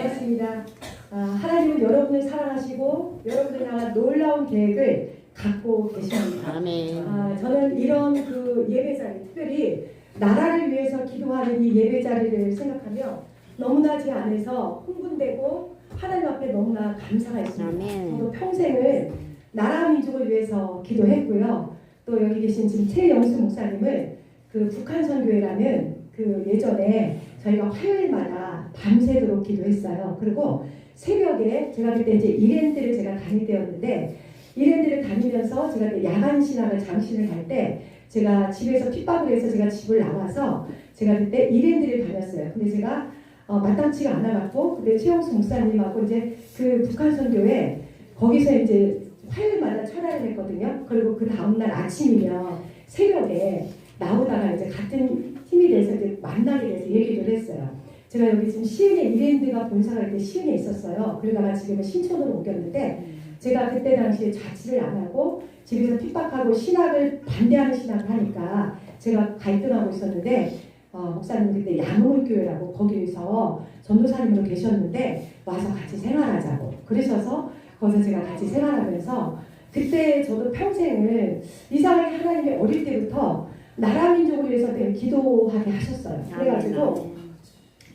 반갑습니다. 하나님은 여러분을 사랑하시고 여러분을 향한 놀라운 계획을 갖고 계십니다. 아멘. 저는 이런 그 예배 자리, 특별히 나라를 위해서 기도하는 이 예배 자리를 생각하며 너무나 제 안에서 흥분되고 하나님 앞에 너무나 감사가 있습니다. 저도 평생을 나라 민족을 위해서 기도했고요. 또 여기 계신 지금 최영수 목사님을 그 북한 선교회라는 그 예전에 저희가 화요일마다 밤새도록 기도했어요. 그리고 새벽에 제가 그때 이제 이랜드를 제가 다닐 때였는데 이랜드를 다니면서 제가 야간 신학을 장신을 갈 때 제가 집에서 핍박을 해서 제가 집을 나와서 제가 그때 이랜드를 다녔어요. 근데 제가 마땅치가 않아갖고 근데 최영수 목사님하고 이제 그 북한 선교회 거기서 이제 화요일마다 철야를 했거든요. 그리고 그 다음날 아침이면 새벽에 나오다가 이제 같은 팀이 돼서 이제 만나게 돼서 얘기를 했어요. 제가 여기 지금 시흥에 이랜드가 본사가 이때 시흥에 있었어요. 그러다가 지금은 신촌으로 옮겼는데 제가 그때 당시에 자취를 안 하고 집에서 핍박하고 신학을 반대하는 신학을 하니까 제가 갈등하고 있었는데 목사님 그때 양물교회라고 거기서 전도사님으로 계셨는데 와서 같이 생활하자고 그러셔서 거기서 제가 같이 생활하면서 그때 저도 평생을 이상하게 하나님이 어릴 때부터 나라 민족을 위해서 되게 기도하게 하셨어요. 그래가지고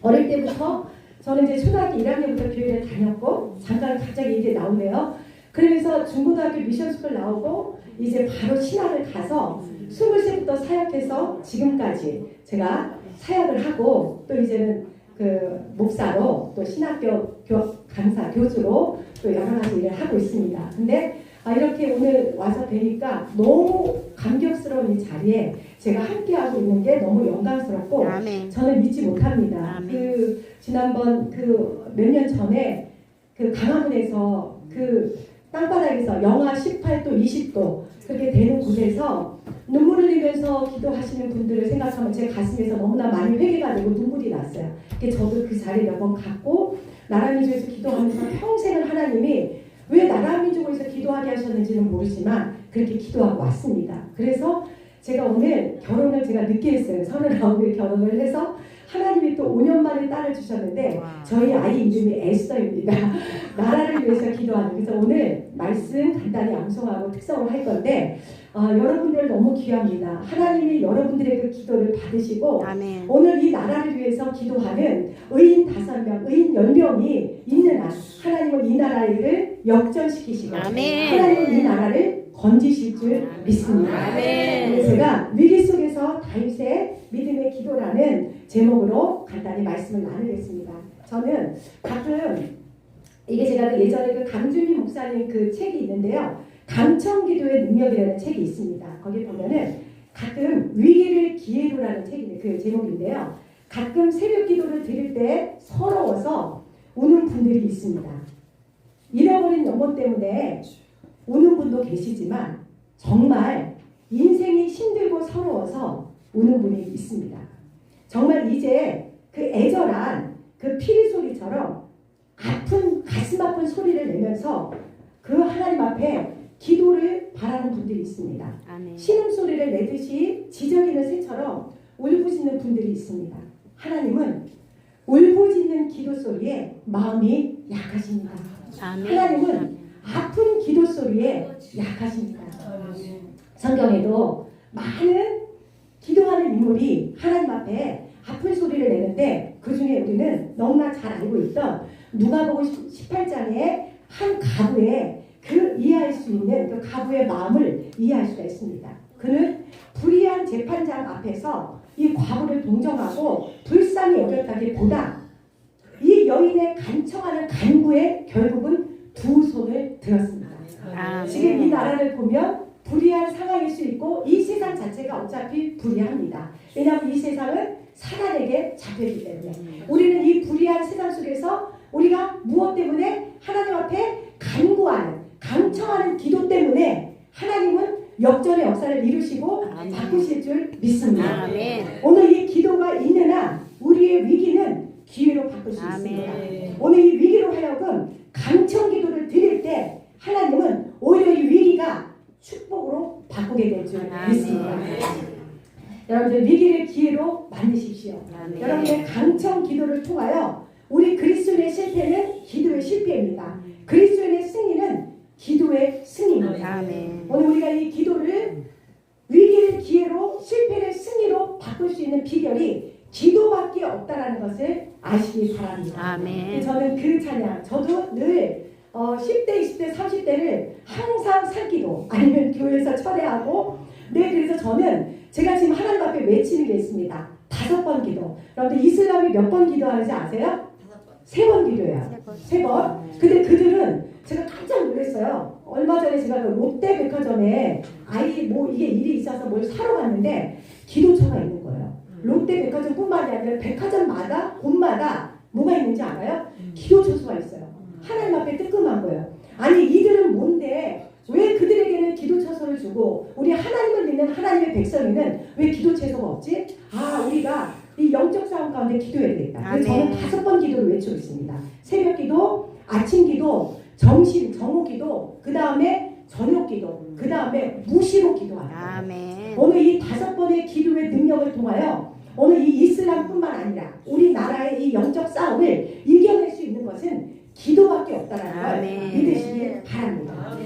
어릴 때부터 저는 이제 초등학교 1학년부터 교회를 다녔고 잠깐 갑자기 이게 나오네요. 그러면서 중고등학교 미션스쿨 나오고 이제 바로 신학을 가서 20살부터 사역해서 지금까지 제가 사역을 하고 또 이제는 그 목사로 또 신학교 강사 교수로 또 여러 가지 일을 하고 있습니다. 근데 이렇게 오늘 와서 뵈니까 너무 감격스러운 이 자리에 제가 함께하고 있는 게 너무 영광스럽고 아멘. 저는 믿지 못합니다. 아멘. 그 지난번 그 몇 년 전에 그 강화문에서 그 땅바닥에서 영하 18도, 20도 그렇게 되는 곳에서 눈물을 흘리면서 기도하시는 분들을 생각하면 제 가슴에서 너무나 많이 회개가 되고 눈물이 났어요. 저도 그 자리에 몇 번 갔고 나라 민족에서 기도하면서 평생을 하나님이 왜 나라 민족에서 기도하게 하셨는지는 모르지만 그렇게 기도하고 왔습니다. 그래서 제가 오늘 결혼을 제가 늦게 했어요. 39에 결혼을 해서 하나님이 또 5년 만에 딸을 주셨는데 저희 아이 이름이 에스더입니다. 나라를 위해서 기도하는. 그래서 오늘 말씀 간단히 암송하고 특성을 할 건데 여러분들 너무 귀합니다. 하나님이 여러분들의 그 기도를 받으시고 아멘. 오늘 이 나라를 위해서 기도하는 의인 5명, 의인 10명이 있는 한 하나님은 이 나라를 역전시키시고 아멘. 하나님은 이 나라를 건지실 줄 믿습니다. 아멘. 제가 위기 속에서 다윗의 믿음의 기도라는 제목으로 간단히 말씀을 나누겠습니다. 저는 가끔 이게 제가 예전에 그 강준희 목사님 그 책이 있는데요. 감청기도의 능력이라는 책이 있습니다. 거기 보면은 가끔 위기를 기회로라는 책인데 그 제목인데요. 가끔 새벽 기도를 드릴 때 서러워서 우는 분들이 있습니다. 잃어버린 영혼 때문에 우는 분도 계시지만 정말 인생이 힘들고 서러워서 우는 분이 있습니다. 정말 이제 그 애절한 그 피리 소리처럼 아픈 가슴 아픈 소리를 내면서 그 하나님 앞에 기도를 바라는 분들이 있습니다. 아멘. 신음소리를 내듯이 지저귀는 새처럼 울부짖는 분들이 있습니다. 하나님은 울부짖는 기도 소리에 마음이 약하십니다. 아멘. 하나님은 아픈 기도 소리에 약하십니다. 성경에도 많은 기도하는 인물이 하나님 앞에 아픈 소리를 내는데 그 중에 우리는 너무나 잘 알고 있던 누가복음 18장에 한 가부의 그 이해할 수 있는 그 가부의 마음을 이해할 수가 있습니다. 그는 불의한 재판장 앞에서 이 과부를 동정하고 불쌍히 여겼다기보다 이 여인의 간청하는 간구에 결국은 두 손을 들었습니다. 지금 이 나라를 보면 불의한 상황일 수 있고 이 세상 자체가 어차피 불의합니다. 왜냐하면 이 세상은 사단에게 잡혔기 때문에 우리는 이 불의한 세상 속에서 우리가 무엇 때문에 하나님 앞에 간구하는 강청하는 기도 때문에 하나님은 역전의 역사를 이루시고 바꾸실 줄 믿습니다. 아멘. 오늘 이 기도가 있는 한 우리의 위기는 기회로 바꿀 수 있습니다. 오늘 이 위기로 하여금 강청 기도를 드릴 때 하나님은 오히려 이 위기가 축복으로 바꾸게 될 줄 믿습니다. 여러분들 위기를 기회로 만드십시오. 여러분의 강청 기도를 통하여 우리 그리스도의 실패를 바랍니다. 아멘. 저는 그 찬양, 저도 늘 10대, 20대, 30대를 항상 살기도 아니면 교회에서 철회하고 그래서 저는 제가 지금 하나님 앞에 외치는 게 있습니다. 5번 기도. 여러분들 이슬람이 몇 번 기도하는지 아세요? 3번 기도해요. 3번. 근데 그들은 제가 깜짝 놀랐어요. 얼마 전에 제가 그 롯데백화점에 이게 일이 있어서 뭘 사러 갔는데 기도처가 있는 거예요. 롯데백화점뿐만이 아니라 백화점마다 곳마다 뭐가 있는지 알아요? 기도처수가 있어요. 하나님 앞에 뜨끔한 거예요. 아니 이들은 뭔데 왜 그들에게는 기도처소를 주고 우리 하나님을 믿는 하나님의 백성에는 왜 기도처소가 없지? 우리가 이 영적 싸움 가운데 기도해야 되겠다. 그래서 저는 5번 기도를 외치고 있습니다. 새벽 기도, 아침 기도, 정오 기도, 그 다음에 저녁 기도, 그 다음에 무시로 기도하는 거예요. 오늘 이 5번의 기도의 능력을 통하여 오늘 이 이슬람뿐만 아니라 우리나라의 이 영적 싸움을 이겨낼 수 있는 것은 기도밖에 없다는 걸 믿으시길 바랍니다.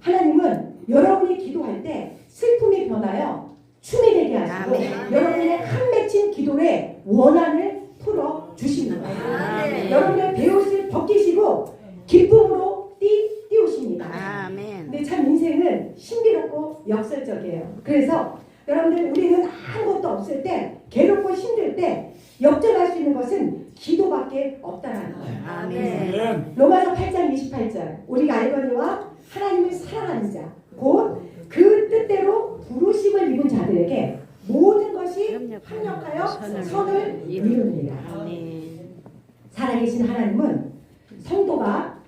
하나님은 여러분이 기도할 때 슬픔이 변하여 춤이 되게 하시고 여러분의 한 맺힌 기도의 원한을 풀어주십니다. 여러분의 베옷을 벗기시고 기쁨으로 띄우십니다. 근데 참 인생은 신비롭고 역설적이에요. 그래서 여러분들 우리는 아무것도 없을 때 괴롭고 힘들 때 역전할 수 있는 것은 기도밖에 없다라는 거예요. 로마서 8장 28절 우리가 알거니와 하나님을 사랑하는 자 곧 그 뜻대로 부르심을 입은 자들에게 모든 것이 합력하여 선을 이룹니다. 살아계신 하나님은 성도가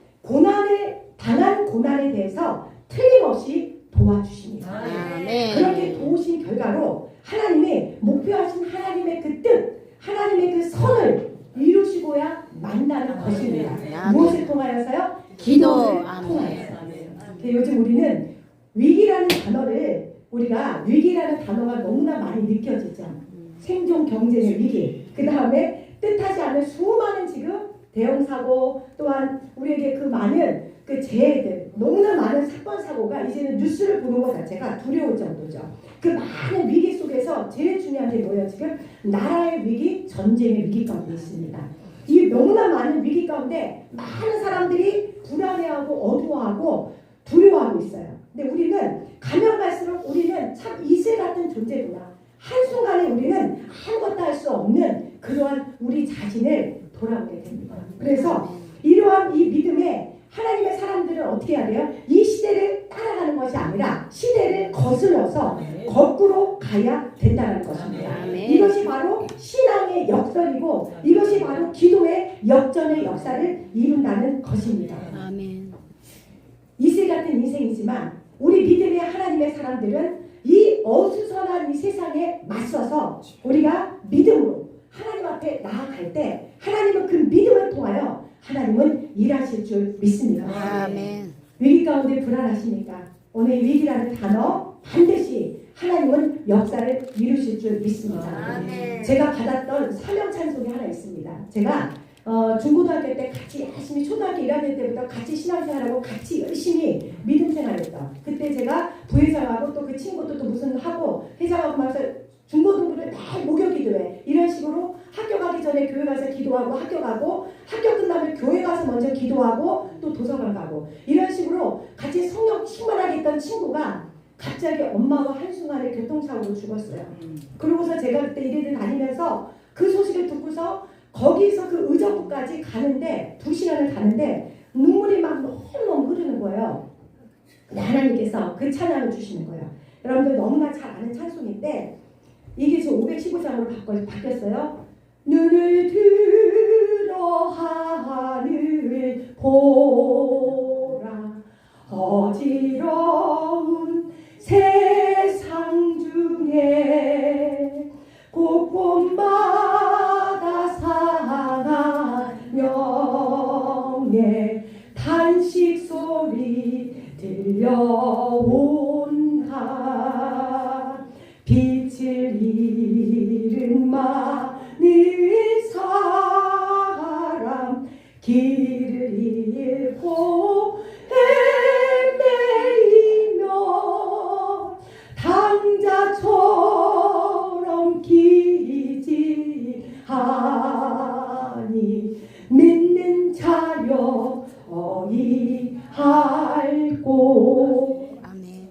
당한 고난에 대해서 틀림없이 도와주십니다. 그렇게 도우신 결과로 하나님이 목표하신 하나님의 그 뜻, 하나님의 그 선을 이루시고야 만나는 것입니다. 무엇을 통하여서요? 기도를 통하여서. 요즘 우리는 위기라는 단어가 너무나 많이 느껴지죠. 생존 경쟁의 위기, 그 다음에 뜻하지 않은 수많은 지금 대형사고, 또한 우리에게 그 많은 그 재해들, 너무나 많은 사건 사고가 이제는 뉴스를 보는 것 자체가 두려울 정도죠. 그 많은 위기 속에서 제일 중요한 게 뭐예요? 지금 나라의 위기, 전쟁의 위기 가운데 있습니다. 이 너무나 많은 위기 가운데 많은 사람들이 불안해하고 어두워하고 두려워하고 있어요. 근데 우리는 가면 갈수록 우리는 참 이슬 같은 존재구나. 한순간에 우리는 아무것도 할 수 없는 그러한 우리 자신을 돌아보게 됩니다. 그래서 이러한 이 믿음에 하나님의 사람들은 어떻게 해야 돼요? 이 시대를 따라가는 것이 아니라 시대를 거슬러서 거꾸로 가야 된다는 것입니다. 이것이 바로 신앙의 역설이고 이것이 바로 기도의 역전의 역사를 이룬다는 것입니다. 이슬 같은 인생이지만 우리 믿음의 하나님의 사람들은 이 어수선한 이 세상에 맞서서 우리가 믿음으로 하나님 앞에 나아갈 때 하나님은 그 믿음을 통하여 하나님은 일하실 줄 믿습니다. 위기 가운데 불안하십니까? 오늘 위기라는 단어 반드시 하나님은 역사를 이루실 줄 믿습니다. 제가 받았던 사명 찬송이 하나 있습니다. 제가 중고등학교 때 같이 열심히 초등학교 1학년 때부터 같이 신앙생활하고 같이 열심히 믿음 생활했던 그때 제가 부회장하고 또 그 친구도 또 무슨 하고 회장하고 막 중고등부를 매일 목요 기도회 이런 식으로 학교 가기 전에 교회 가서 기도하고 학교 가고 학교 끝나면 교회 가서 먼저 기도하고 또 도서관 가고 이런 식으로 같이 성령 충만하게 있던 친구가 갑자기 엄마와 한순간에 교통사고로 죽었어요. 그러고서 제가 그때 일을 다니면서 그 소식을 듣고서 거기서 그 의정부까지 가는데 2시간을 가는데 눈물이 막 너무너무 흐르는 거예요. 근데 하나님께서 그 찬양을 주시는 거예요. 여러분들 너무나 잘 아는 찬송인데 이게 지금 515장으로 바뀌었어요. 눈을 들어 하늘 보라 어지러운 세상 중에 곳곳마다 상한 영의 탄식 소리 들려온다. 빛을 잃은 많은 사람 길을 잃고 헤매이며 당자처럼 기지하니 어이할꼬. 아멘.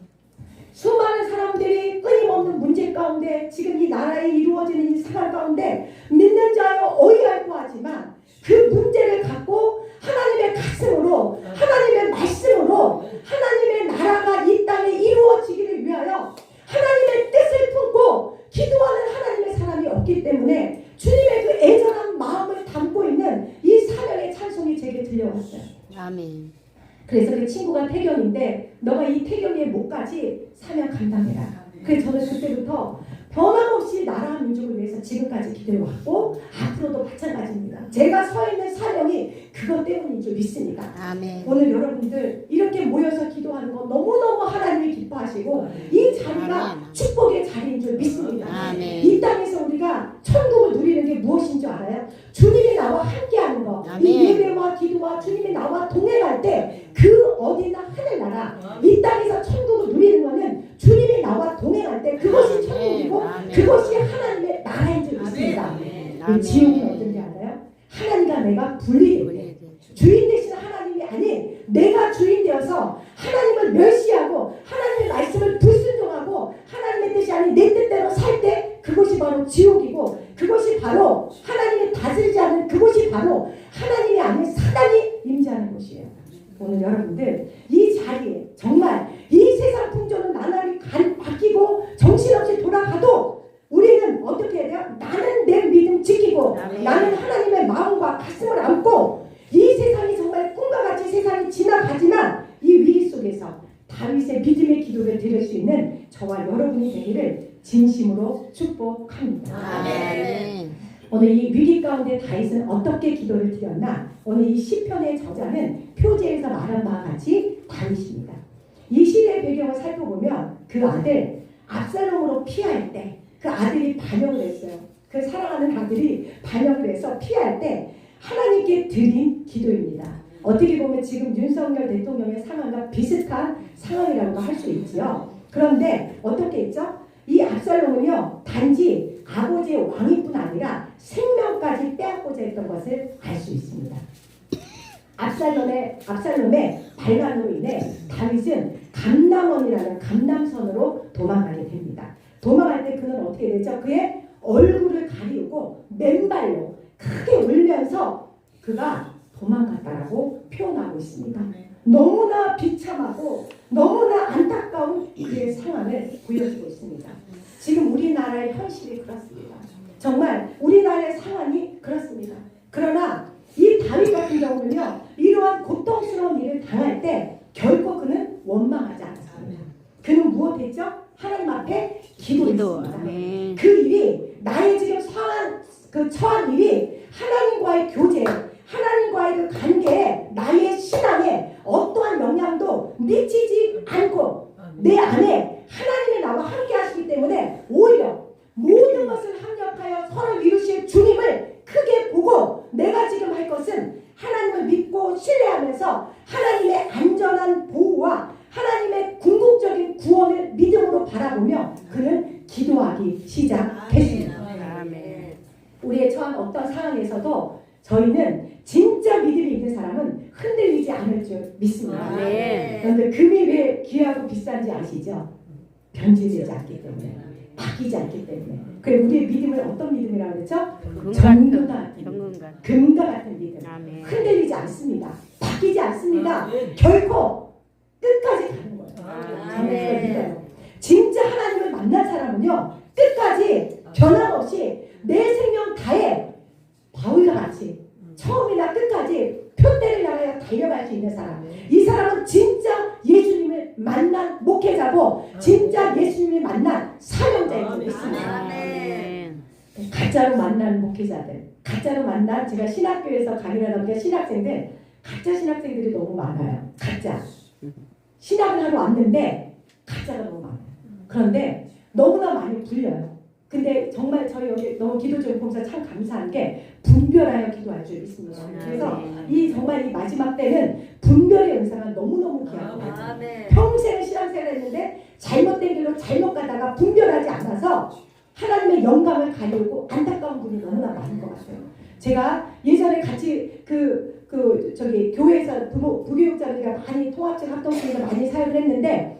수많은 사람들이 끊임없는 문제 가운데 지금 이 나라에 이루어지는 이 생활 가운데 믿는 자여 어이할꼬 하지만 그 문제를 갖고 하나님의 가슴으로 하나님의 말씀으로 하나님의 나라가 이 땅에 이루어지기를 위하여 하나님의 뜻을 품고 기도하는 하나님의 사람이 없기 때문에 주님의 그 애절한 마음을 담고 있는 이 사명의 찬송이 제게 들려왔어요. 아멘. 그래서 그 친구가 태경인데 너가 이 태경의 목까지 사명 감당해라. 그래서 저는 그때부터 변함없이 나라와 민족을 위해서 지금까지 기도해왔고 앞으로도 마찬가지입니다. 제가 서 있는 사명이 그것 때문인 줄 믿습니다. 아멘. 오늘 여러분들 이렇게 모여서 기도하는 거 너무너무 하나님이 기뻐하시고 이 자리가 아멘. 축복의 자리인 줄 믿습니다. 아멘. 이 땅에서 우리가 천국을 누리는 게 무엇인 줄 알아요? 주님이 나와 함께하는 거. 아멘. 이 예배와 기도와 주님이 나와 동행할 때 그 어디나 하늘나라 이 땅에서 천국을 누리는 거는 주님이 나와 동행할 때 그것이 천국이고 아멘. 그것이 하나님의 나라인 줄 믿습니다. 아멘. 지옥은 어딘지 알아요? 하나님과 내가 분리될 때 주인 되신 하나님이 아닌 내가 주인 되어서 하나님을 멸시하고 하나님의 말씀을 불순종하고 하나님의 뜻이 아닌 내 뜻대로 살 때 그것이 바로 지옥이고 그것이 바로 하나님이 다스리지 않는 그것이 바로 하나님이 아닌 사단이 임재하는 곳이에요. 오늘 여러분들 이 자리에 정말 이 세상 풍조는 나날이 바뀌고 정신없이 돌아가도 우리는 어떻게 해야 돼요? 나는 내 믿음 지키고 나는 하나님의 마음과 가슴을 안고 이 세상이 정말 꿈과 같이 세상이 지나가지만 이 위기 속에서 다윗의 믿음의 기도를 드릴 수 있는 저와 여러분이 되기를 진심으로 축복합니다. 아멘. 오늘 이 위기 가운데 다윗은 어떻게 기도를 드렸나? 오늘 이 시편의 저자는 표제에서 말한 바와 같이 다윗입니다. 이 시대의 배경을 살펴보면 그 아들 압살롬으로 피할 때 그 아들이 반역을 했어요. 그 사랑하는 아들이 반역을 해서 피할 때 하나님께 드린 기도입니다. 어떻게 보면 지금 윤석열 대통령의 상황과 비슷한 상황이라고 할 수 있지요. 그런데 어떻게 했죠? 이 압살롬은요 단지 아버지의 왕위뿐 아니라 생명까지 빼앗고자 했던 것을 알 수 있습니다. 압살롬의 반란으로 인해 다윗은 감남원이라는 감남선으로 도망가게 됩니다. 도망갈 때 그는 어떻게 되죠? 그의 얼굴을 가리우고 맨발로 크게 울면서 그가 도망갔다라고 표현하고 있습니다. 너무나 비참하고 너무나 안타까운 그의 상황을 보여주고 있습니다. 지금 우리나라의 현실이 그렇습니다. 정말 우리나라의 상황이 그렇습니다. 그러나 이 다윗 같은 경우는요 이러한 고통스러운 일을 당할 때 결코 그는 원망하지 않았습니다. 그는 무엇했죠? 하나님 앞에 기도했습니다. 그 일이 나의 지금 처한 일이 하나님과의 교제 하나님과의 그 관계에 나의 신앙에 어떠한 영향도 미치지 않고 내 안에 하나님이 나와 함께 하시기 때문에 오히려 모든 것을 합력하여 서로 이루실 주님을 크게 보고 내가 지금 할 것은 하나님을 믿고 신뢰하면서 하나님의 안전한 보호와 하나님의 궁극적인 구원을 믿음으로 바라보며 그는 기도하기 시작했습니다. 우리의 처한 어떤 상황에서도 저희는 진짜 믿음이 있는 사람은 흔들리지 않을 줄 믿습니다. 그런데 금이 왜 귀하고 비싼지 아시죠? 변질되지 않기 때문에, 바뀌지 않기 때문에. 그래 우리의 믿음을 어떤 믿음이라고 그랬죠? 정금과 같은 믿음. 흔들리지 않습니다. 바뀌지 않습니다. 결코 끝까지 가는 거예요. 저는 믿어요. 진짜 하나님을 만난 사람은요 끝까지 변함없이 내 생명 다해 바울과 같이 처음이나 끝까지 표대를 향하여 달려갈 수 있는 사람. 이 사람은 진짜 예수님을 만난 목회자고 진짜 예수님을 만난 사명자인 줄 믿습니다. 가짜로 만난 목회자들, 가짜로 만난 제가 신학교에서 강의를 하다 보니까 신학생들, 가짜 신학생들이 너무 많아요. 가짜. 신학을 하러 왔는데 가짜가 너무 많아요. 그런데 너무나 많이 불려요. 근데 정말 저희 여기 너무 기도적 봉사 참 감사한 게 분별하여 기도할 줄 믿습니다. 그래서 이 정말 이 마지막 때는 분별의 은사가 너무너무 귀하고 평생을 신앙생활을 했는데 잘못된 길로 잘못 가다가 분별하지 않아서 하나님의 영광을 가리우고 안타까운 분이 너무나 많은 것 같아요. 제가 예전에 같이 그 저기 교회에서 부교육자들과 많이 통합적 합동팀에서 많이 사역을 했는데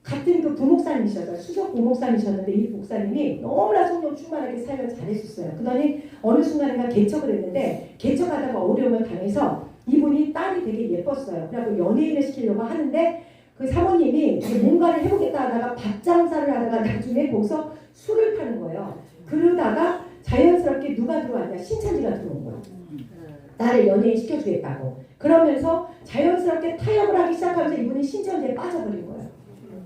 같은 그 부목사님이셔서 수석 부목사님이셨는데 이 목사님이 너무나 성령 충만하게 사역을 잘했었어요. 그러더니 어느 순간인가 개척을 했는데 개척하다가 어려움을 당해서 이분이 딸이 되게 예뻤어요. 그래서 연예인을 시키려고 하는데 그 사모님이 뭔가를 해보겠다 하다가 밥 장사를 하다가 나중에 거기서 술을 파는 거예요. 그러다가 자연스럽게 누가 들어왔냐? 신천지가 들어온 거예요. 나를 연예인 시켜주겠다고. 그러면서 자연스럽게 타협을 하기 시작하면서 이분이 신천지에 빠져버린 거예요.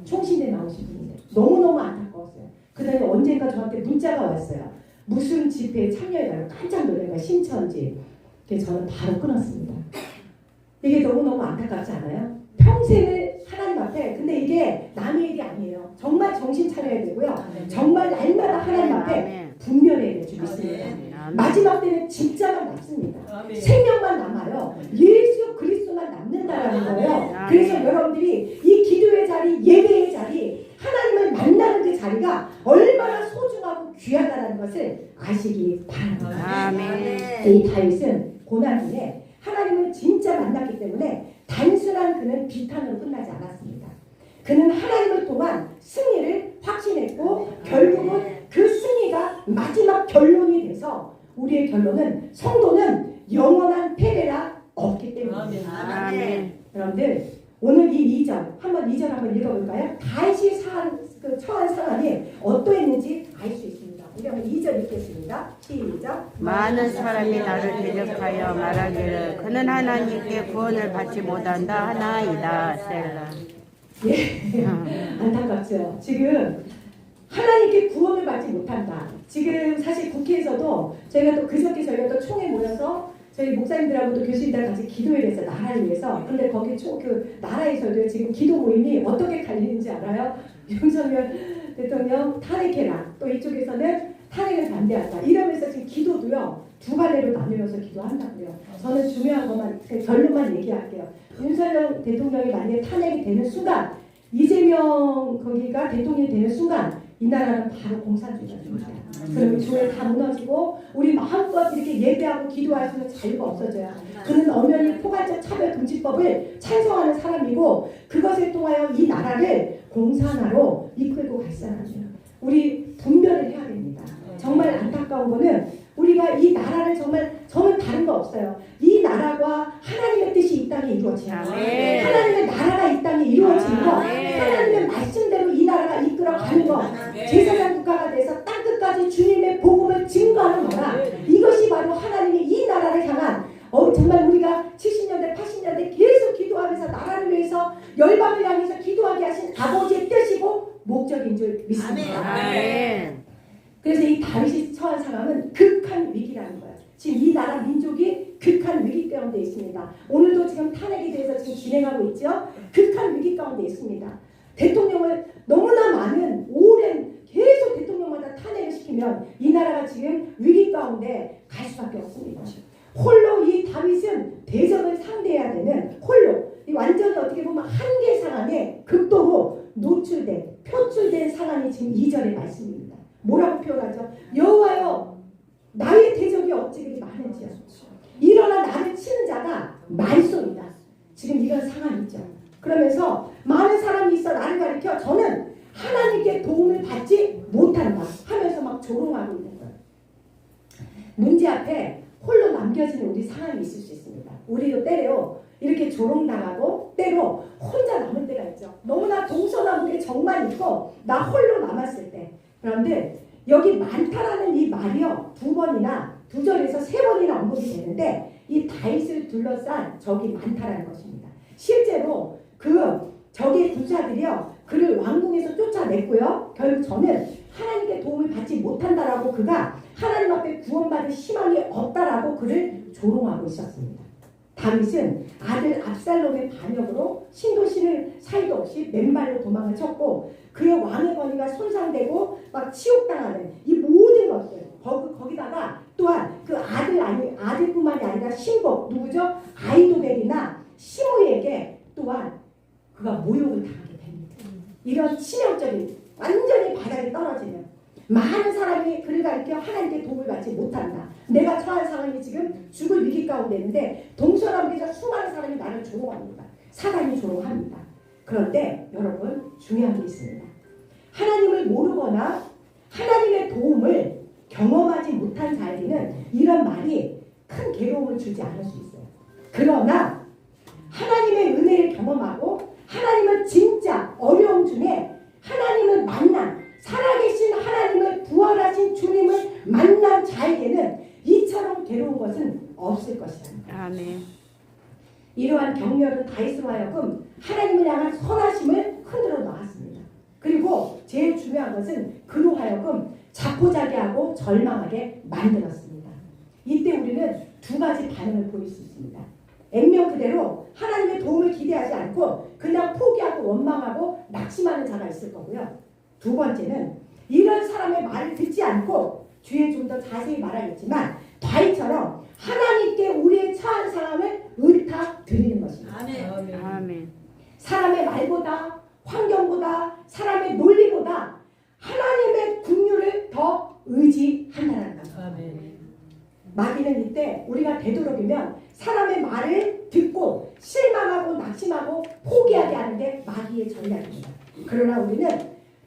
총신대 나오신 분인데 너무너무 안타까웠어요. 그다음에 언젠가 저한테 문자가 왔어요. 무슨 집회에 참여해달라고 깜짝 놀란 거예요. 신천지. 그래서 저는 바로 끊었습니다. 이게 너무너무 안타깝지 않아요? 평생을 하나님 앞에, 근데 이게 남의 일이 아니에요. 정말 정신 차려야 되고요. 정말 날마다 하나님 앞에 분별해야 될 줄 믿습니다. 마지막 때는 진짜가 남습니다. 생명만 남아요. 예수 그리스도만 남는다라는 거예요. 그래서 여러분들이 이 기도의 자리, 예배의 자리, 하나님을 만나는 그 자리가 얼마나 소중하고 귀하다는 것을 아시기 바랍니다. 이 다윗은 고난 중에 하나님을 진짜 만났기 때문에 단순한 그는 비탄으로 끝나지 않았습니다. 그는 하나님을 통한 승리를 확신했고 결국은 그 승리가 마지막 결론이 돼서 우리의 결론은 성도는 영원한 패배가 없기 때문입니다. 여러분들 오늘 이 2절 한번 읽어볼까요? 다윗이 처한 상황이 어떠했는지 알 수 있습니다. 우리 한번 2절 읽겠습니다. 시작. 많은 사람이 나를 대적하여 말하기를 그는 하나님께 구원을 받지 못한다 하나이다. 셀라. 예, 안타깝죠. 지금 하나님께 구원을 받지 못한다. 지금 사실 국회에서도 저희가 또 총회 모여서 저희 목사님들하고도 교수님들 같이 기도를 했어요. 나라를 위해서. 근데 거기 그 나라에서도 지금 기도 모임이 어떻게 갈리는지 알아요? 윤석열 대통령 탄핵해라. 또 이쪽에서는 탄핵을 반대한다. 이러면서 지금 기도도요. 두 갈래로 나누어서 기도한다고요. 저는 중요한 것만 결론만 얘기할게요. 윤석열 대통령이 만약에 탄핵이 되는 순간 이재명 거기가 대통령이 되는 순간 이 나라는 바로 공산주의가 됩니다. 그러면 교회 다 무너지고 우리 마음껏 이렇게 예배하고 기도할 수 있는 자유가 없어져요. 그는 엄연히 포괄적 차별금지법을 찬성하는 사람이고 그것을 통하여 이 나라를 공산화로 이끌고 갈 사람이에요. 우리 분별을 해야 됩니다. 정말 안타까운 거는 우리가 이 나라를 정말 저는 다른 거 없어요. 이 나라가 하나님의 뜻이 이 땅에 이루어지는 거, 하나님의 나라가 이 땅에 이루어지는 거, 하나님의 말씀대로 이 나라가 이끌어가는 거, 제사장 국가가 돼서 땅끝까지 주님의 복음을 증거하는 거라. 이것이 바로 하나님이 이 나라를 향한 정말 우리가 70년대 80년대 계속 기도하면서 나라를 위해서 열방을 향해서 기도하게 하신 아버지의 뜻이고 목적인 줄 믿습니다. 그래서 이 다윗이 처한 상황은 극한 위기라는 거예요. 지금 이 나라 민족이 극한 위기 가운데 있습니다. 오늘도 지금 탄핵에 대해서 지금 진행하고 있죠. 극한 위기 가운데 있습니다. 대통령을 너무나 많은 오랜 계속 대통령마다 탄핵을 시키면 이 나라가 지금 위기 가운데 갈 수밖에 없습니다. 홀로 이 다윗은 대적을 상대해야 되는 홀로 완전히 어떻게 보면 한계 상황에 극도로 표출된 상황이 지금 2절의 말씀입니다. 뭐라고 표현하죠? 여호와여 나의 대적이 어찌 그리 많은지요. 일어나 나를 치는 자가 많소이다. 지금 이런 상황이죠. 그러면서 많은 사람이 있어 나를 가리켜 저는 하나님께 도움을 받지 못한다 하면서 막 조롱하고 있는 거예요. 문제 앞에 홀로 남겨지는 우리 상황이 있을 수 있습니다. 우리도 때로 이렇게 조롱당하고 때로 혼자 남을 때가 있죠. 너무나 동서남북에 정만 있고 나 홀로 남았을 때. 그런데 여기 많다라는 이 말이요 2절에서 3번이나 언급이 되는데 이 다윗을 둘러싼 적이 많다라는 것입니다. 실제로 적의 군사들이요 그를 왕궁에서 쫓아냈고요. 결국 저는 하나님께 도움을 받지 못한다라고 그가 하나님 앞에 구원받을 희망이 없다라고 그를 조롱하고 있었습니다. 다윗은 아들 압살롬의 반역으로 신도신을 사이도 없이 맨발로 도망을 쳤고 그의 왕의 권위가 손상되고 막 치욕당하는 이 모든 것들 거기다가 또한 그 아들뿐만이 아니라 신복 누구죠? 아이도벨이나 시므에게 또한 그가 모욕을 당하게 됩니다. 이런 치명적인 완전히 바닥에 떨어지는 많은 사람이 그를 가리켜 하나님께 도움을 받지 못한다. 내가 처한 상황이 지금 죽을 위기 가운데 있는데 동서남북에서 수많은 사람이 나를 조롱합니다. 사단이 조롱합니다. 그런데 여러분 중요한 게 있습니다. 하나님을 모르거나 하나님의 도움을 경험하지 못한 자에게는 이런 말이 큰 괴로움을 주지 않을 수 있어요. 그러나 하나님의 은혜를 경험하고 하나님을 진짜 어려움 중에 하나님을 만난 살아계신 하나님을 부활하신 주님을 만난 자에게는 이처럼 괴로운 것은 없을 것이다. 아멘. 이러한 경멸은 다윗으로 하여금 하나님을 향한 선하심을 흔들어 놓았습니다. 그리고 제일 중요한 것은 그로 하여금 자포자기하고 절망하게 만들었습니다. 이때 우리는 두 가지 반응을 보일 수 있습니다. 액면 그대로 하나님의 도움을 기대하지 않고 그냥 포기하고 원망하고 낙심하는 자가 있을 거고요. 두 번째는 이런 사람의 말을 듣지 않고 뒤에 좀 더 자세히 말하겠지만 다윗처럼 하나님께 우리의 처한 상황을 의탁드리는 것입니다. 아멘. 사람의 말보다 환경보다 사람의 논리보다 하나님의 긍휼을 더 의지한다는 겁니다. 마귀는 이때 우리가 되도록이면 사람의 말을 듣고 실망하고 낙심하고 포기하게 하는 게 마귀의 전략입니다. 그러나 우리는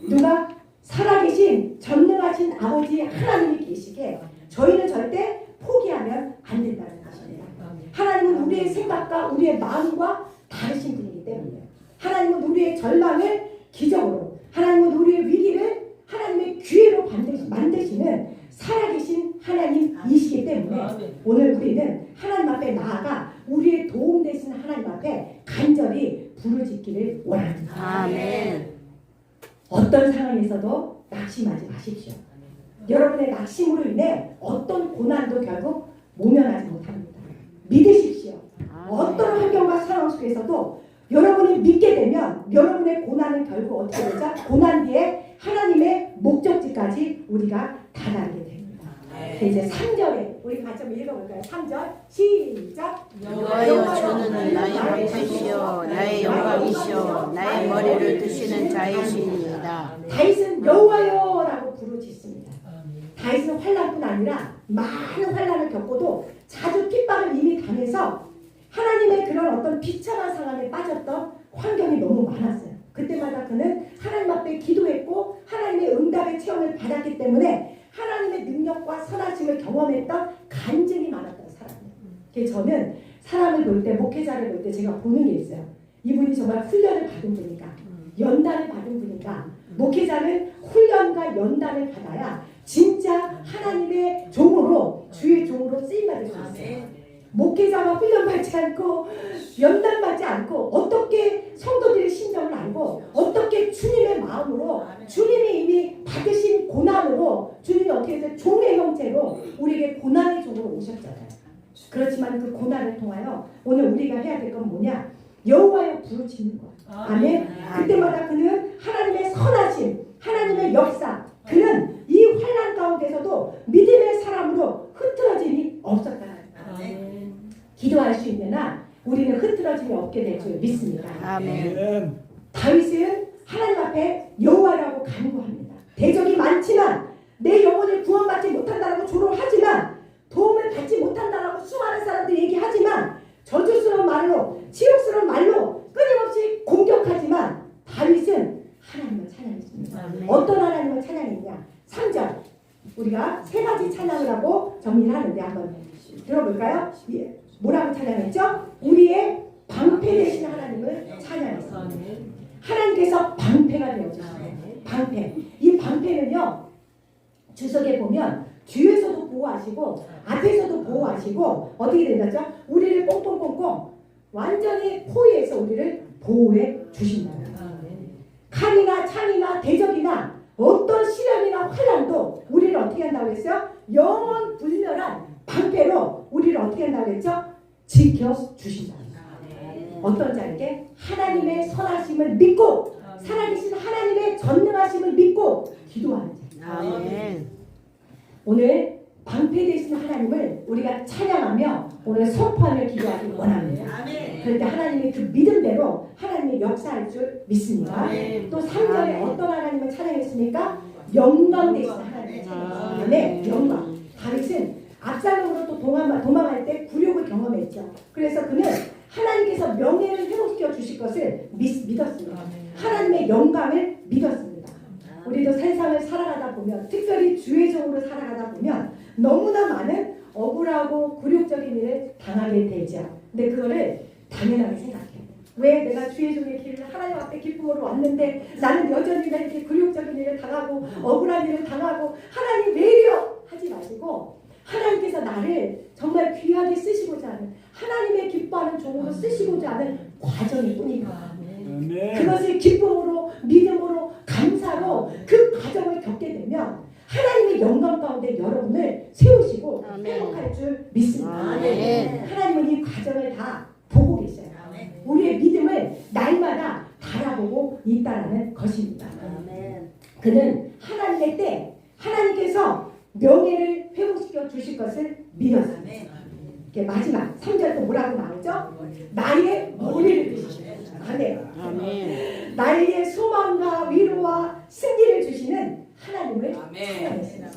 누가 살아계신 전능하신 아버지 하나님이 계시기에 저희는 절대 포기하면 안 된다는 것입니다. 하나님은 우리의 생각과 우리의 마음과 다르신 분이기 때문에 하나님은 우리의 절망을 기적으로 하나님은 우리의 위기를 하나님의 기회로 만드시는 살아계신 하나님이시기 때문에 오늘 우리는 하나님 앞에 나아가 우리의 도움 되신 하나님 앞에 간절히 부르짖기를 원합니다. 아멘. 어떤 상황에서도 낙심하지 마십시오. 여러분의 낙심으로 인해 어떤 고난도 결국 모면하지 못합니다. 믿으십시오. 어떤 환경과 상황 속에서도 여러분이 믿게 되면 여러분의 고난은 결국 어떻게 되죠? 고난 뒤에 하나님의 목적지까지 우리가 다다르게 됩니다. 이제 3절에 우리 같이 한번 읽어볼까요? 3절 시작. 여호와여 주는 나의 방패시요 나의 영광이시요 나의 머리를 드시는 자이시니이다. 다윗은 여호와여라고 부르짖습니다. 다윗은 환난뿐 아니라 많은 환난을 겪고도 자주 핍박을 이미 당해서 하나님의 그런 어떤 비참한 상황에 빠졌던 환경이 너무 많았어요. 그때마다 그는 하나님 앞에 기도했고 하나님의 응답의 체험을 받았기 때문에 하나님의 능력과 선하심을 경험했던 간증이 많았던 사람이에요. 그래서 저는 사람을 볼 때, 목회자를 볼 때 제가 보는 게 있어요. 이분이 정말 훈련을 받은 분인가, 연단을 받은 분인가. 목회자는 훈련과 연단을 받아야 진짜 하나님의 종으로, 주의 종으로 쓰임받을 수 있어요. 목회자가 훈련받지 않고 연단받지 않고 어떻게 성도들의 심정을 알고 어떻게 주님의 마음으로 주님이 이미 받으신 고난으로 주님이 어떻게 해서 종의 형태로 우리에게 고난의 종으로 오셨잖아요. 그렇지만 그 고난을 통하여 오늘 우리가 해야 될 건 뭐냐? 여호와여 부르짖는 것. 아멘. 그때마다 그는 하나님의 선하심, 하나님의 역사, 그는 이 환난 가운데서도 믿음의 사람으로 흐트러짐이 없었다는 거예요. 기도할 수 있는 한 우리는 흐트러짐이 없게 될 줄 믿습니다. 아멘. 다윗은 하나님 앞에 여호와라고 간구합니다. 대적이 많지만 내 영혼을 구원받지 못한다라고 조롱하지만 도움을 받지 못한다라고 수많은 사람들이 얘기하지만 저주스러운 말로 치욕스러운 말로 끊임없이 공격하지만 다윗은 하나님을 찬양했습니다. 어떤 하나님을 찬양했냐? 3절 우리가 세 가지 찬양을 하고 정리를 하는데 한번 들어볼까요? 뭐라고 찬양했죠? 우리의 방패 되신 하나님을 찬양했습니다. 하나님께서 방패가 되어주시네. 방패. 이 방패는요, 주석에 보면 뒤에서도 보호하시고 앞에서도 보호하시고 어떻게 된다죠? 우리를 꽁꽁꽁꽁 완전히 포위해서 우리를 보호해 주신다. 칼이나 창이나 대적이나 어떤 시련이나 환난도 우리를 어떻게 한다고 했어요? 영원 불멸한 방패로 우리를 어떻게 한다고 했죠? 지켜주신다. 어떤 자에게 하나님의 선하심을 믿고 살아계신 하나님의 전능하심을 믿고 기도하는 자. 아멘. 오늘 방패 되신 하나님을 우리가 찬양하며 오늘 선포하며 기도하기 원합니다. 그럴 때 하나님의 그 믿음대로 하나님의 역사할 줄 믿습니다. 또 3절에 어떤 하나님을 찬양했습니까? 영광 되신 하나님의 자녀. 영광. 다윗은 압살롬으로 또 도망할 때 굴욕을 경험했죠. 그래서 그는 하나님께서 명예를 회복시켜 주실 것을 믿었습니다. 하나님의 영광을 믿었습니다. 우리도 세상을 살아가다 보면, 특별히 주의 종으로 살아가다 보면 너무나 많은 억울하고 굴욕적인 일을 당하게 되죠. 근데 그거를 당연하게 생각해요. 왜 내가 주의 종의 길을 하나님 앞에 기쁨으로 왔는데 나는 여전히 이렇게 굴욕적인 일을 당하고 억울한 일을 당하고 하나님 왜 이래요? 하지 마시고 하나님께서 나를 정말 귀하게 쓰시고자 하는, 하나님의 기뻐하는 종으로 쓰시고자 하는 과정일 뿐입니다. 그것을 기쁨으로, 믿음으로, 감사로 그 과정을 겪게 되면 하나님의 영광 가운데 여러분을 세우시고 행복할 줄 믿습니다. 하나님은 이 과정을 다 보고 계셔요. 우리의 믿음을 날마다 바라보고 있다는 것입니다. 그는 하나님의 때 하나님께서 명예를 회복시켜 주실 것을 믿었어요. 마지막 3절 또 뭐라고 나오죠? 나의 머리를 주시는 아멘. 나에게 소망과 위로와 승리를 주시는 하나님을 찬양했습니다.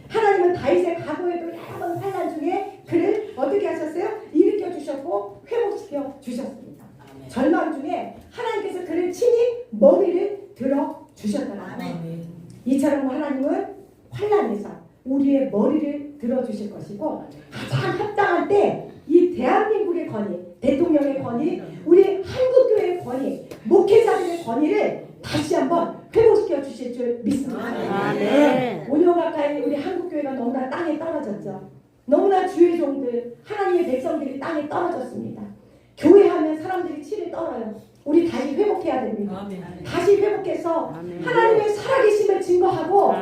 하나님은 다윗의 과거에도 여러 번 환난 중에 그를 어떻게 하셨어요? 일으켜 주셨고 회복시켜 주셨습니다. 절망 중에 하나님께서 그를 친히 머리를 들어 주셨다는 거예요. 이처럼 하나님은 환난에서 우리의 머리를 들어 주실 것이고 가장 합당한 때 이 대한민국의 권위, 대통령의 권위, 우리 한국교회의 권위, 목회자들의 권위를 다시 한번 회복시켜 주실 줄 믿습니다. 5년 가까이 우리 한국교회가 너무나 땅에 떨어졌죠. 너무나 주의 종들, 하나님의 백성들이 땅에 떨어졌습니다. 교회하면 사람들이 치를 떨어요. 우리 다시 회복해야 됩니다. 다시 회복해서 하나님의 살아계심을 증거하고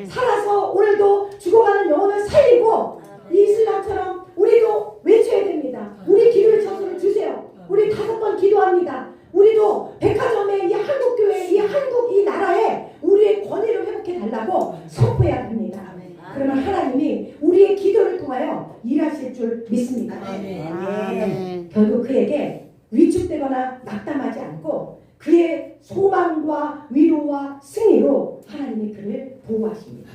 살아서 오늘도 죽어가는 영혼을 살리고 이슬람처럼 우리도 외쳐야 됩니다. 우리 기도의 처소를 주세요. 우리 5번 기도합니다. 우리도 백화점의 이 한국교회, 이 한국 이 나라에 우리의 권위를 회복해 달라고 선포해야 됩니다. 그러면 하나님이 우리의 기도를 통하여 일하실 줄 믿습니다. 결국 그에게 위축되거나 낙담하지 않고 그의 소망과 위로와 승리로 하나님이 그를 보호하십니다.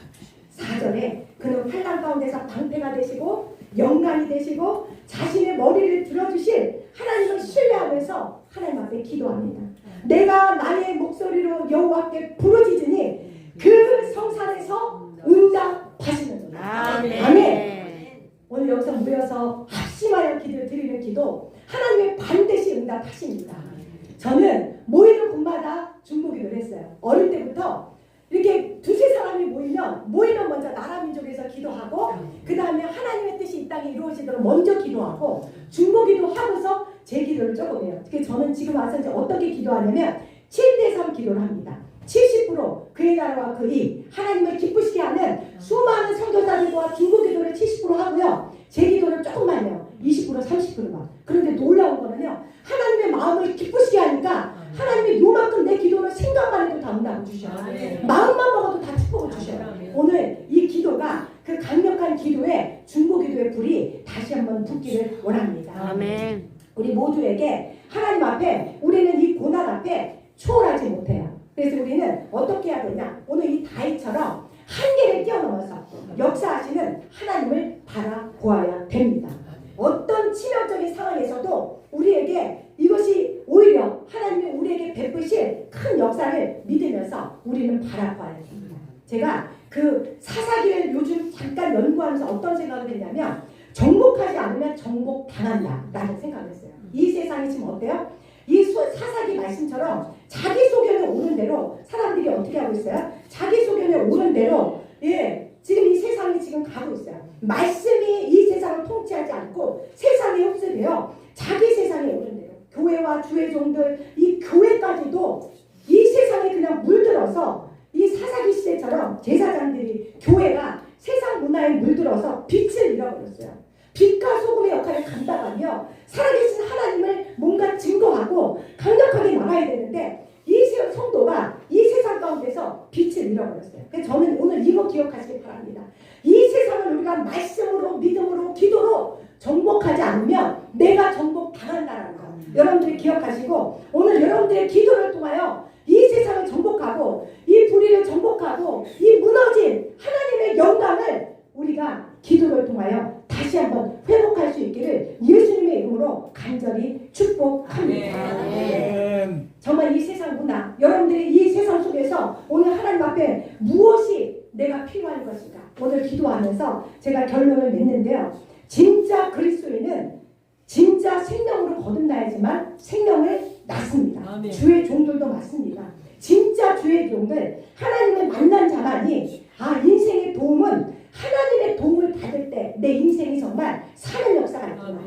4절에 그는 환난 가운데서 방패가 되시고 영광이 되시고 자신의 머리를 들어주실 하나님을 신뢰하면서 하나님 앞에 기도합니다. 내가 나의 목소리로 여호와께 부르짖으니 그 성산에서 응답하시는도다. 아멘. 오늘 여기서 모여서 합심하여 기도를 드리는 기도 하나님의 반드시 응답하십니다. 저는 모이는 곳마다 중보기도를 했어요. 어릴 때부터 이렇게 2-3 사람이 모이면 먼저 나라 민족에서 기도하고 그 다음에 하나님의 뜻이 이 땅에 이루어지도록 먼저 기도하고 중보기도 하고서 제 기도를 조금 해요. 그래서 저는 지금 와서 이제 어떻게 기도하냐면 7:3 기도를 합니다. 70% 그의 나라와 그 일 하나님을 기쁘시게 하는 수많은 선교사들과 중보기도를 70% 하고요. 제 기도를 조금만 해요. 20% 30%만. 그런데 놀라운 거는요. 하나님의 마음을 기쁘시게 하니까 하나님이 요만큼 내 기도를 생각만 해도 다 응답을 주셔요. 마음만 먹어도 다 축복을 주셔요. 오늘 이 기도가 그 강력한 기도에 중보기도의 불이 다시 한번 붙기를 원합니다. 아멘. 우리 모두에게 하나님 앞에 우리는 이 고난 앞에 초월하지 못해요. 그래서 우리는 어떻게 해야 되냐? 오늘 이 다윗처럼 한계를 뛰어넘어서 역사하시는 하나님을 바라보아야 됩니다. 어떤 치명적인 상황에서도 우리에게 이것이 오히려 하나님이 우리에게 베푸실 큰 역사를 믿으면서 우리는 바라봐야 됩니다. 제가 그 사사기를 요즘 잠깐 연구하면서 어떤 생각을 했냐면 정복하지 않으면 정복당한다 라는 생각을 했어요. 이 세상이 지금 어때요? 이 사사기 말씀처럼 자기 소견에 오는 대로 사람들이 어떻게 하고 있어요? 자기 소견에 오는 대로 지금 이 세상이 지금 가고 있어요. 말씀이 이 세상을 통치하지 않고 세상에 흡수되어 자기 세상에 오는 대로 교회와 주의 종들 이 교회까지도 이 세상에 그냥 물들어서 이 사사기 시대처럼 제사장들이 교회가 세상 문화에 물들어서 빛을 잃어버렸어요. 빛과 소금의 역할을 감당하며 살아계신 하나님을 뭔가 증거하고 강력하게 나가야 되는데 이 성도가 이 세상 가운데서 빛을 잃어버렸어요. 그래서 저는 오늘 이거 기억하시기 바랍니다. 이 세상을 우리가 말씀으로 믿음으로 기도로 정복하지 않으면 내가 정복당한다는 거 여러분들이 기억하시고 오늘 여러분들의 기도를 통하여 이 세상을 정복하고 이 불이 우리를 정복하고 이 무너진 하나님의 영광을 우리가 기도를 통하여 다시 한번 회복할 수 있기를 예수님의 이름으로 간절히 축복합니다. 아멘. 정말 이 세상 문화, 여러분들이 이 세상 속에서 오늘 하나님 앞에 무엇이 내가 필요한 것인가 오늘 기도하면서 제가 결론을 냈는데요. 진짜 그리스도인은 진짜 생명으로 거듭나야지만 생명을 낳습니다. 아멘. 주의 종들도 맞습니다. 진짜 주의 종들 하나님을 만난 자만이 인생의 도움은 하나님의 도움을 받을 때 내 인생이 정말 사는 역사가 있구나.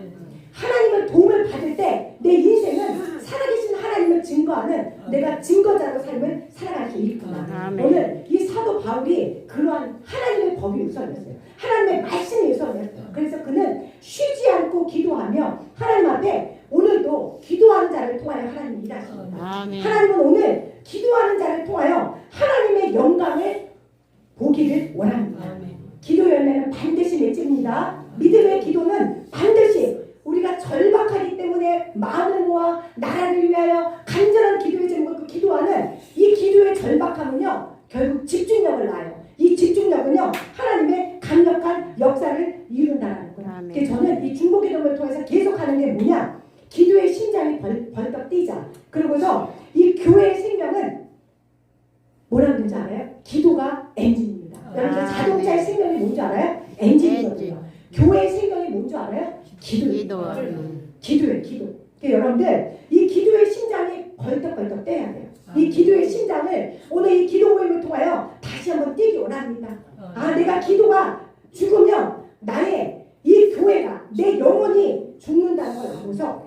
하나님의 도움을 받을 때 내 인생은 살아계신 하나님을 증거하는 내가 증거자로 삶을 살아갈 수 있구나. 아멘. 오늘 이 사도 바울이 그러한 하나님의 법이 우선이었어요. 하나님의 말씀이 우선이었어요. 그래서 그는 쉬지 않고 기도하며 하나님 앞에 오늘도 기도하는 자를 통하여 하나님이 일하십니다. 아멘. 하나님은 오늘 기도하는 자를 통하여 하나님의 영광을 보기를 원합니다. 기도 열매는 반드시 맺힙니다. 믿음의 기도는 반드시 우리가 절박하기 때문에 마음을 모아 나라를 위하여 간절한 기도의 제목을 기도하는 이 기도의 절박함은요 결국 집중력을 낳아요. 이 집중력은요 하나님의 강력한 역사를 이룬다는 거예요. 아멘. 그래서 저는 이 중보기도를 통해서 계속하는 게 뭐냐, 기도의 심장이 벌떡 뛰자. 그리고서 이 교회의 생명은 뭐라고 그러는지 알아요? 기도가 엔진입니다. 여러분 자동차의 생명이 뭔지 알아요? 엔진이거든요. 교회의 생명이 뭔지 알아요? 기도예요. 기도예요. 기도. 그러니까 여러분들 이 기도의 심장이 벌떡벌떡 떼야 돼요. 이 기도의 심장을 오늘 이 기도 모임을 통하여 다시 한번 뛰기 원합니다. 내가 기도가 죽으면 나의 이 교회가 내 영혼이 죽는다는 걸 알고서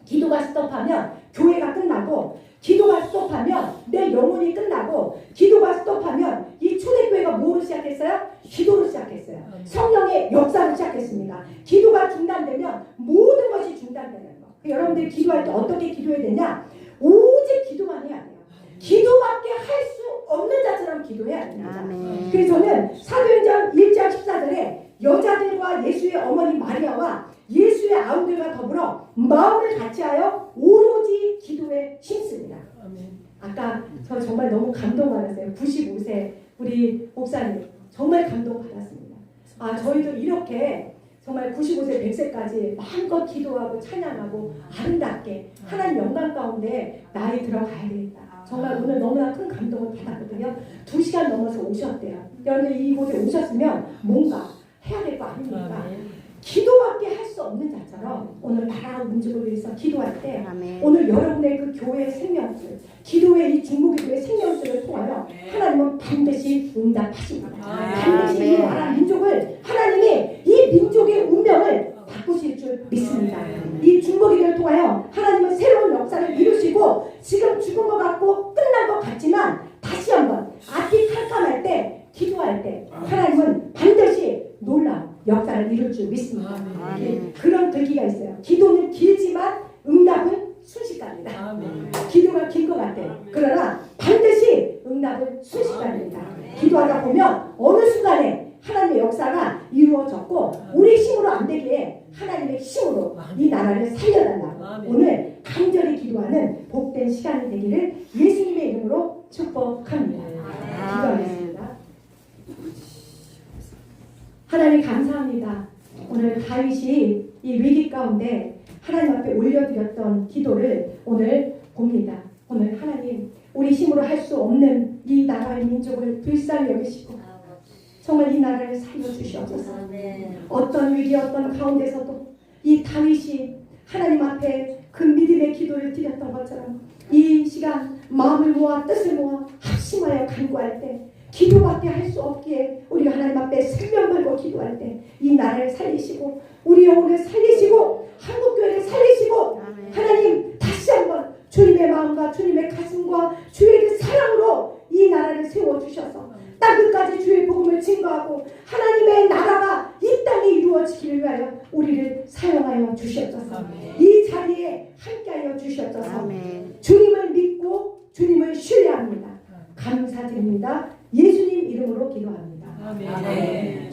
기도가 스톱하면 교회가 끝나고, 기도가 스톱하면 내 영혼이 끝나고, 기도가 스톱하면 이 초대교회가 뭐로 시작했어요? 기도로 시작했어요. 성령의 역사로 시작했습니다. 기도가 중단되면 모든 것이 중단되는 거. 여러분들이 기도할 때 어떻게 기도해야 되냐? 오직 기도만 해야 돼요. 기도밖에 할 수 없는 자처럼 기도해야 됩니다. 아멘. 그래서 저는 사도행전 1장 14절에 여자들과 예수의 어머니 마리아와 예수의 아우들과 더불어 마음을 같이하여 오로지 기도에 힘씁니다. 아까 저 정말 너무 감동받았어요. 95세 우리 목사님 정말 감동받았습니다. 저희도 이렇게 정말 95세 100세까지 마음껏 기도하고 찬양하고 아름답게 하나님 영광 가운데 나이 들어가야 되겠다. 정말 오늘 너무나 큰 감동을 받았거든요. 2시간 넘어서 오셨대요. 여러분들 이곳에 오셨으면 뭔가 해야 될 거 아닙니까? 기도밖에 할 수 없는 자처럼 오늘 나라 민족을 위해서 기도할 때 아멘. 오늘 여러분의 그 교회의 생명줄, 기도의 이 중보기도의 생명줄을 통하여 하나님은 반드시 응답하십니다. 반드시 이 나라 민족을 하나님이 이 민족의 운명을 바꾸실 줄 믿습니다. 이 중보기도를 통하여 하나님은 새로운 역사를 이루시고 지금 죽은 것 같고 끝난 것 같지만 다시 한번 앞이 캄캄할 때 기도할 때 하나님은 반드시 놀라운 역사를 이룰 줄 믿습니다. 아멘. 그런 글귀가 있어요. 기도는 길지만 응답은 순식간이다. 기도가 긴 것 같아요. 그러나 반드시 응답은 순식간입니다. 기도하다 보면 어느 순간에 하나님의 역사가 이루어졌고 우리 힘으로 안 되기에 하나님의 힘으로 이 나라를 살려달라고 오늘 간절히 기도하는 복된 시간이 되기를 예수님의 이름으로 축복합니다. 기도하겠습니다. 하나님 감사합니다. 오늘 다윗이 이 위기 가운데 하나님 앞에 올려드렸던 기도를 오늘 봅니다. 오늘 하나님 우리 힘으로 할 수 없는 이 나라의 민족을 불쌍히 여기시고 정말 이 나라를 살려주시옵소서. 어떤 위기 어떤 가운데서도 이 다윗이 하나님 앞에 그 믿음의 기도를 드렸던 것처럼 이 시간 마음을 모아 뜻을 모아 합심하여 간구할 때 기도밖에 할 수 없기에 우리가 하나님 앞에 생명 걸고 기도할 때 이 나라를 살리시고 우리 영혼을 살리시고 한국교회를 살리시고 하나님 다시 한번 주님의 마음과 주님의 가슴과 주의 그 사랑으로 이 나라를 세워주셔서 땅끝까지 주의 복음을 증거하고 하나님의 나라가 이 땅에 이루어지기를 위하여 우리를 사용하여 주시옵소서. 이 자리에 함께하여 주시옵소서. 주님을 믿고 주님을 신뢰합니다. 감사드립니다. 예수님 이름으로 기도합니다. 아멘.